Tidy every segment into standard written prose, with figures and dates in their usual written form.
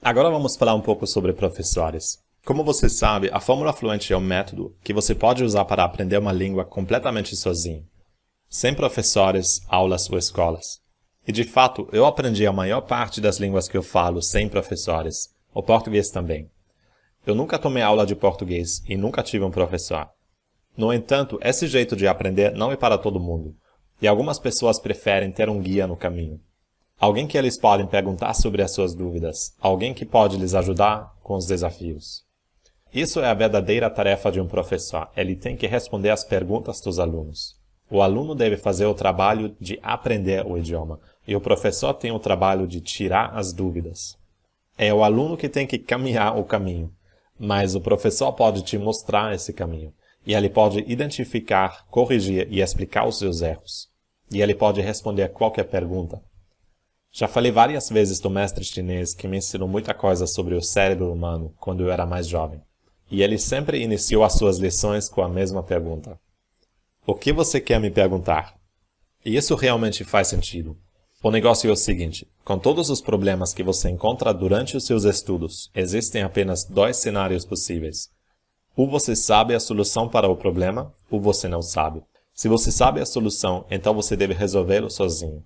Agora vamos falar um pouco sobre professores. Como você sabe, a Fórmula Fluente é um método que você pode usar para aprender uma língua completamente sozinho, sem professores, aulas ou escolas. E de fato, eu aprendi a maior parte das línguas que eu falo sem professores, o português também. Eu nunca tomei aula de português e nunca tive um professor. No entanto, esse jeito de aprender não é para todo mundo, e algumas pessoas preferem ter um guia no caminho. Alguém que eles podem perguntar sobre as suas dúvidas, alguém que pode lhes ajudar com os desafios. Isso é a verdadeira tarefa de um professor, ele tem que responder às perguntas dos alunos. O aluno deve fazer o trabalho de aprender o idioma, e o professor tem o trabalho de tirar as dúvidas. É o aluno que tem que caminhar o caminho, mas o professor pode te mostrar esse caminho, e ele pode identificar, corrigir e explicar os seus erros. E ele pode responder qualquer pergunta. Já falei várias vezes do mestre chinês que me ensinou muita coisa sobre o cérebro humano quando eu era mais jovem. E ele sempre iniciou as suas lições com a mesma pergunta. O que você quer me perguntar? E isso realmente faz sentido. O negócio é o seguinte, com todos os problemas que você encontra durante os seus estudos, existem apenas dois cenários possíveis. Ou você sabe a solução para o problema, ou você não sabe. Se você sabe a solução, então você deve resolvê-lo sozinho.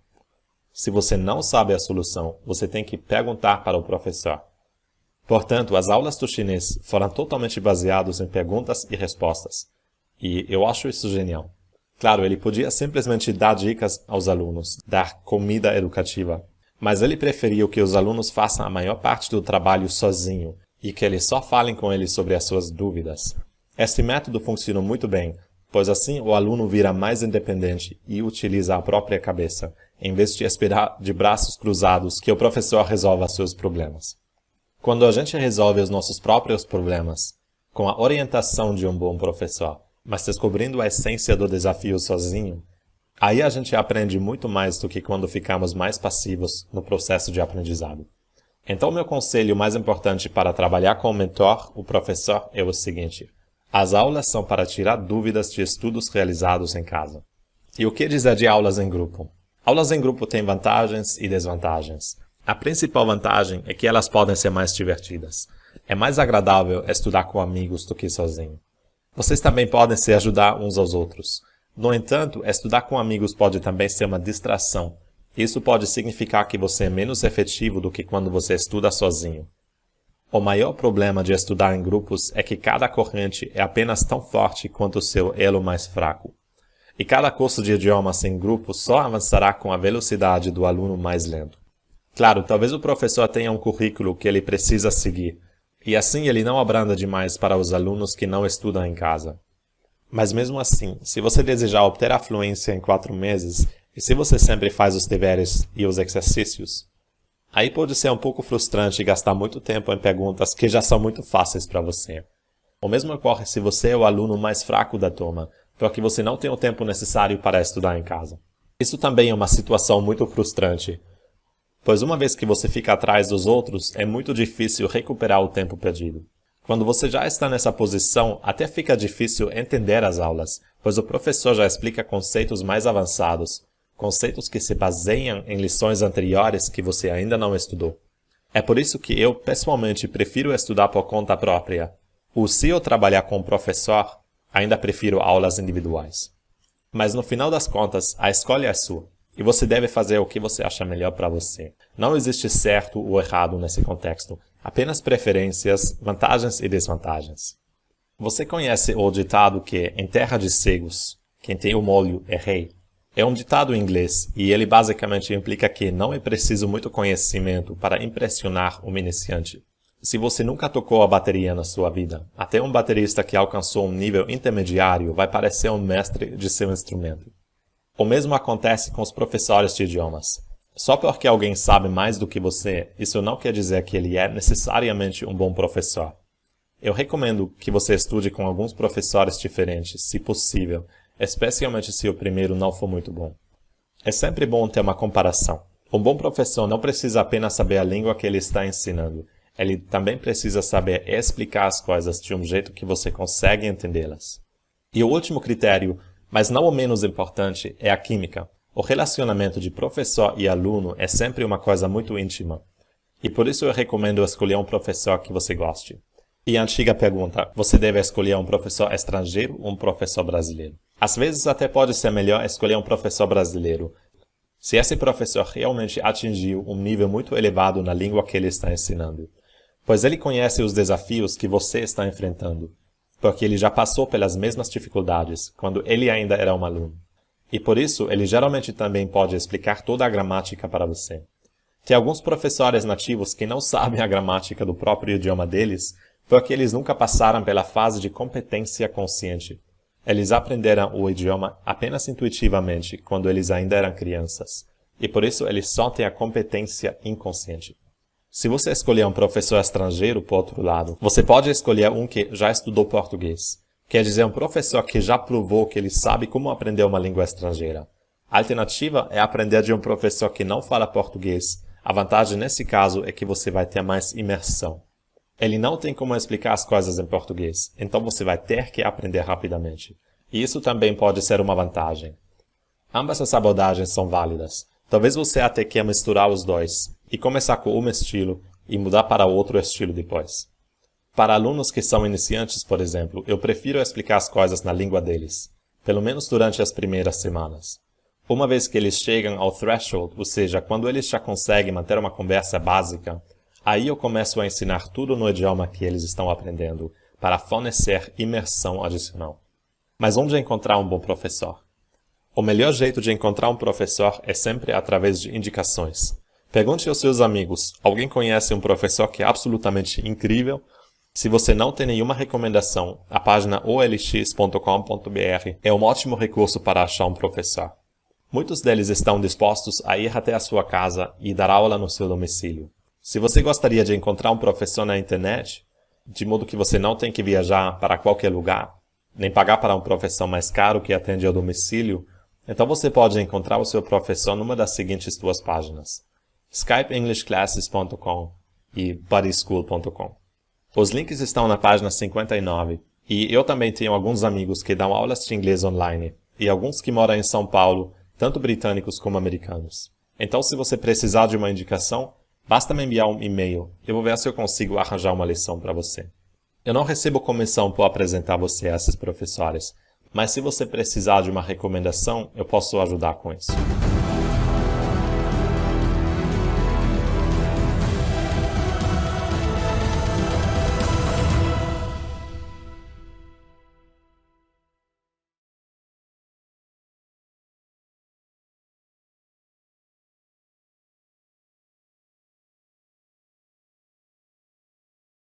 Se você não sabe a solução, você tem que perguntar para o professor. Portanto, as aulas do chinês foram totalmente baseadas em perguntas e respostas. E eu acho isso genial. Claro, ele podia simplesmente dar dicas aos alunos, dar comida educativa, mas ele preferiu que os alunos façam a maior parte do trabalho sozinho e que eles só falem com ele sobre as suas dúvidas. Este método funciona muito bem, pois assim o aluno vira mais independente e utiliza a própria cabeça, em vez de esperar de braços cruzados que o professor resolva seus problemas. Quando a gente resolve os nossos próprios problemas, com a orientação de um bom professor, mas descobrindo a essência do desafio sozinho, aí a gente aprende muito mais do que quando ficamos mais passivos no processo de aprendizado. Então, meu conselho mais importante para trabalhar com o mentor, o professor, é o seguinte: as aulas são para tirar dúvidas de estudos realizados em casa. E o que dizer de aulas em grupo? Aulas em grupo têm vantagens e desvantagens. A principal vantagem é que elas podem ser mais divertidas. É mais agradável estudar com amigos do que sozinho. Vocês também podem se ajudar uns aos outros. No entanto, estudar com amigos pode também ser uma distração. Isso pode significar que você é menos efetivo do que quando você estuda sozinho. O maior problema de estudar em grupos é que cada corrente é apenas tão forte quanto o seu elo mais fraco. E cada curso de idiomas em grupo só avançará com a velocidade do aluno mais lento. Claro, talvez o professor tenha um currículo que ele precisa seguir, e assim ele não abranda demais para os alunos que não estudam em casa. Mas mesmo assim, se você desejar obter a fluência em 4 meses, e se você sempre faz os deveres e os exercícios, aí pode ser um pouco frustrante gastar muito tempo em perguntas que já são muito fáceis para você. O mesmo ocorre se você é o aluno mais fraco da turma, porque você não tem o tempo necessário para estudar em casa. Isso também é uma situação muito frustrante, pois uma vez que você fica atrás dos outros, é muito difícil recuperar o tempo perdido. Quando você já está nessa posição, até fica difícil entender as aulas, pois o professor já explica conceitos mais avançados, conceitos que se baseiam em lições anteriores que você ainda não estudou. É por isso que eu, pessoalmente, prefiro estudar por conta própria. Ou se eu trabalhar com um professor, ainda prefiro aulas individuais. Mas no final das contas, a escolha é sua. E você deve fazer o que você acha melhor para você. Não existe certo ou errado nesse contexto. Apenas preferências, vantagens e desvantagens. Você conhece o ditado que, em terra de cegos, quem tem o molho é rei? É um ditado em inglês e ele basicamente implica que não é preciso muito conhecimento para impressionar um iniciante. Se você nunca tocou a bateria na sua vida, até um baterista que alcançou um nível intermediário vai parecer um mestre de seu instrumento. O mesmo acontece com os professores de idiomas. Só porque alguém sabe mais do que você, isso não quer dizer que ele é necessariamente um bom professor. Eu recomendo que você estude com alguns professores diferentes, se possível, especialmente se o primeiro não for muito bom. É sempre bom ter uma comparação. Um bom professor não precisa apenas saber a língua que ele está ensinando. Ele também precisa saber explicar as coisas de um jeito que você consegue entendê-las. E o último critério, mas não o menos importante, é a química. O relacionamento de professor e aluno é sempre uma coisa muito íntima. E por isso eu recomendo escolher um professor que você goste. E a antiga pergunta, você deve escolher um professor estrangeiro ou um professor brasileiro? Às vezes até pode ser melhor escolher um professor brasileiro, se esse professor realmente atingiu um nível muito elevado na língua que ele está ensinando, pois ele conhece os desafios que você está enfrentando, porque ele já passou pelas mesmas dificuldades quando ele ainda era um aluno. E por isso, ele geralmente também pode explicar toda a gramática para você. Tem alguns professores nativos que não sabem a gramática do próprio idioma deles, porque eles nunca passaram pela fase de competência consciente. Eles aprenderam o idioma apenas intuitivamente quando eles ainda eram crianças, e por isso eles só têm a competência inconsciente. Se você escolher um professor estrangeiro, por outro lado, você pode escolher um que já estudou português. Quer dizer, um professor que já provou que ele sabe como aprender uma língua estrangeira. A alternativa é aprender de um professor que não fala português. A vantagem nesse caso é que você vai ter mais imersão. Ele não tem como explicar as coisas em português, então você vai ter que aprender rapidamente. E isso também pode ser uma vantagem. Ambas as abordagens são válidas. Talvez você até queira misturar os dois, e começar com um estilo e mudar para outro estilo depois. Para alunos que são iniciantes, por exemplo, eu prefiro explicar as coisas na língua deles, pelo menos durante as primeiras semanas. Uma vez que eles chegam ao threshold, ou seja, quando eles já conseguem manter uma conversa básica, aí eu começo a ensinar tudo no idioma que eles estão aprendendo, para fornecer imersão adicional. Mas onde encontrar um bom professor? O melhor jeito de encontrar um professor é sempre através de indicações. Pergunte aos seus amigos, alguém conhece um professor que é absolutamente incrível? Se você não tem nenhuma recomendação, a página olx.com.br é um ótimo recurso para achar um professor. Muitos deles estão dispostos a ir até a sua casa e dar aula no seu domicílio. Se você gostaria de encontrar um professor na internet, de modo que você não tem que viajar para qualquer lugar, nem pagar para um professor mais caro que atende ao domicílio, então você pode encontrar o seu professor numa das seguintes duas páginas: skypeenglishclasses.com e buddyschool.com. Os links estão na página 59, e eu também tenho alguns amigos que dão aulas de inglês online, e alguns que moram em São Paulo, tanto britânicos como americanos. Então, se você precisar de uma indicação, basta me enviar um e-mail, eu vou ver se eu consigo arranjar uma lição para você. Eu não recebo comissão por apresentar você a esses professores, mas se você precisar de uma recomendação, eu posso ajudar com isso.